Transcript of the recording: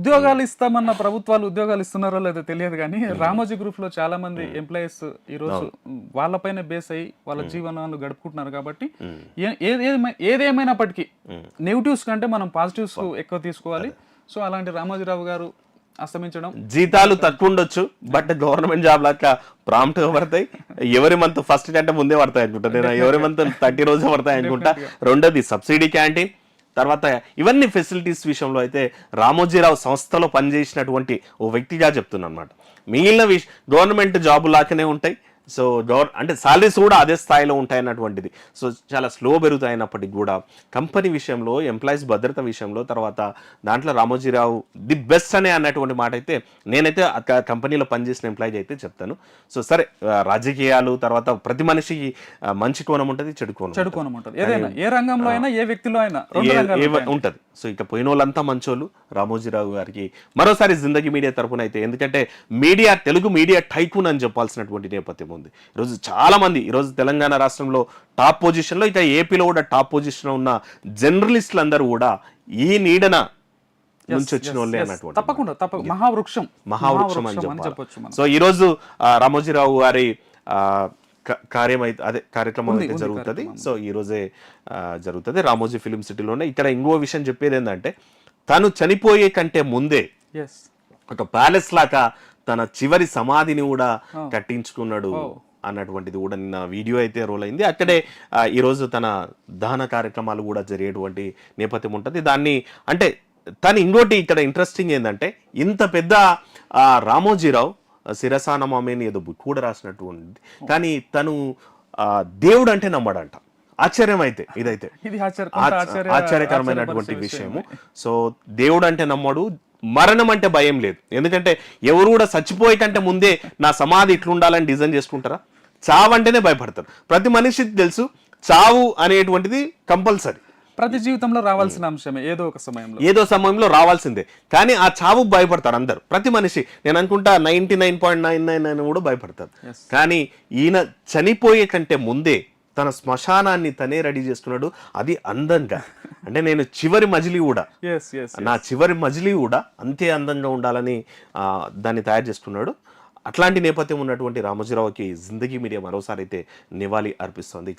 ఉద్యోగాలు ఇస్తామన్న ప్రభుత్వాలు ఉద్యోగాలు ఇస్తున్నారో లేదో తెలియదు కానీ రామోజీ గ్రూప్ లో చాలా మంది ఎంప్లాయీస్ ఈ రోజు వాళ్ళపైన బేస్ అయ్యి వాళ్ళ జీవనాలు గడుపుకుంటున్నారు కాబట్టి ఏదేమైనప్పటికీ నెగిటివ్స్ కంటే మనం పాజిటివ్స్ ఎక్కువ తీసుకోవాలి. సో అలాంటి రామోజీరావు గారు అస్తమించడం, జీతాలు తక్కువ ఉండొచ్చు బట్ గవర్నమెంట్ జాబ్ లాగా ప్రాంప్ట్ గా పడతాయి. ఎవరి మంత్ ఫస్ట్ కంటే ముందే పడతాయి అనుకుంటా, నేను ఎవరి మంత్ 30 రోజు పడతాయి అనుకుంటా. రెండోది సబ్సిడీ క్యాంటీన్, తర్వాత ఇవన్నీ ఫెసిలిటీస్ విషయంలో అయితే రామోజీరావు సంస్థలో పనిచేసినటువంటి ఓ వ్యక్తిగా చెప్తున్నాను అనమాట. మిగిలిన గవర్నమెంట్ జాబు లాగానే ఉంటాయి. సో అంటే సాలరీస్ కూడా అదే స్థాయిలో ఉంటాయన్నటువంటిది. సో చాలా స్లో పెరుగుతాయినప్పటికీ కూడా కంపెనీ విషయంలో, ఎంప్లాయీస్ భద్రత విషయంలో, తర్వాత దాంట్లో రామోజీరావు ది బెస్ట్ అనే అన్నటువంటి మాట అయితే నేనైతే కంపెనీలో పనిచేసిన ఎంప్లాయీ అయితే చెప్తాను. సో సరే, రాజకీయాలు తర్వాత ప్రతి మనిషికి మంచి కోణం ఉంటుంది, చెడు కోణం ఉంటుంది. ఏదైనా ఏ రంగంలో అయినా ఏ వ్యక్తిలో అయినా ఉంటుంది. సో ఇక పోయిన వాళ్ళంతా మంచోళ్ళు. రామోజీరావు గారికి మరోసారి జిందగీ మీడియా తరఫున అయితే, ఎందుకంటే మీడియా, తెలుగు మీడియా టైకూన్ అని చెప్పాల్సినటువంటి నేపథ్యం ఉంది. ఈరోజు చాలా మంది, ఈరోజు తెలంగాణ రాష్ట్రంలో టాప్ పొజిషన్లో, ఇక ఏపీలో కూడా టాప్ పొజిషన్లో ఉన్న జర్నలిస్టులు అందరూ కూడా ఈ నీడన నుంచి వచ్చిన వాళ్ళే అన్నటువంటి. తప్పకుండా మహావృక్షం అని చెప్పచ్చు. సో ఈరోజు రామోజీరావు గారి కార్యక్రమం అయితే జరుగుతుంది. సో ఈ రోజే జరుగుతుంది రామోజీ ఫిలిం సిటీలోనే. ఇక్కడ ఇంకో విషయం చెప్పేది ఏంటంటే, తను చనిపోయే కంటే ముందే ఒక ప్యాలెస్ లాగా తన చివరి సమాధిని కూడా కట్టించుకున్నాడు అన్నటువంటిది కూడా నిన్న వీడియో అయితే రోల్ అయింది. అక్కడే ఈరోజు తన దహన కార్యక్రమాలు కూడా జరిగేటువంటి నేపథ్యం ఉంటుంది. దాన్ని అంటే తను ఇంకోటి ఇక్కడ ఇంట్రెస్టింగ్ ఏంటంటే, ఇంత పెద్ద రామోజీరావు శిరసానమామేని ఏదో బుక్ కూడా రాసినట్టు ఉంది, కానీ తను దేవుడు అంటే నమ్మడంట. ఆశ్చర్యం అయితే ఇదైతే ఆశ్చర్యకరమైనటువంటి విషయము. సో దేవుడు అంటే నమ్మడు, మరణం అంటే భయం లేదు. ఎందుకంటే ఎవరు కూడా చచ్చిపోయే కంటే ముందే నా సమాధి ఇట్లుండాలని డిజైన్ చేసుకుంటారా? చావు అంటేనే భయపడతారు. ప్రతి మనిషికి తెలుసు చావు అనేటువంటిది కంపల్సరీ, ప్రతి జీవితంలో రావాల్సిన అంశమే, ఏదో సమయంలో రావాల్సిందే. కానీ ఆ చావుకు భయపడతారు అందరు, ప్రతి మనిషి. నేను అనుకుంటా 99.99 కూడా భయపడతారు. కానీ ఈయన చనిపోయే కంటే ముందే తన శ్మశానాన్ని తనే రెడీ చేసుకున్నాడు. అది అందంగా, అంటే నేను చివరి మజిలీ కూడా, నా చివరి మజిలీ కూడా అంతే అందంగా ఉండాలని దాన్ని తయారు చేసుకున్నాడు. అట్లాంటి నేపథ్యం ఉన్నటువంటి రామోజీరావుకి జిందగీ మీడియా మరోసారి అయితే నివాళి అర్పిస్తోంది.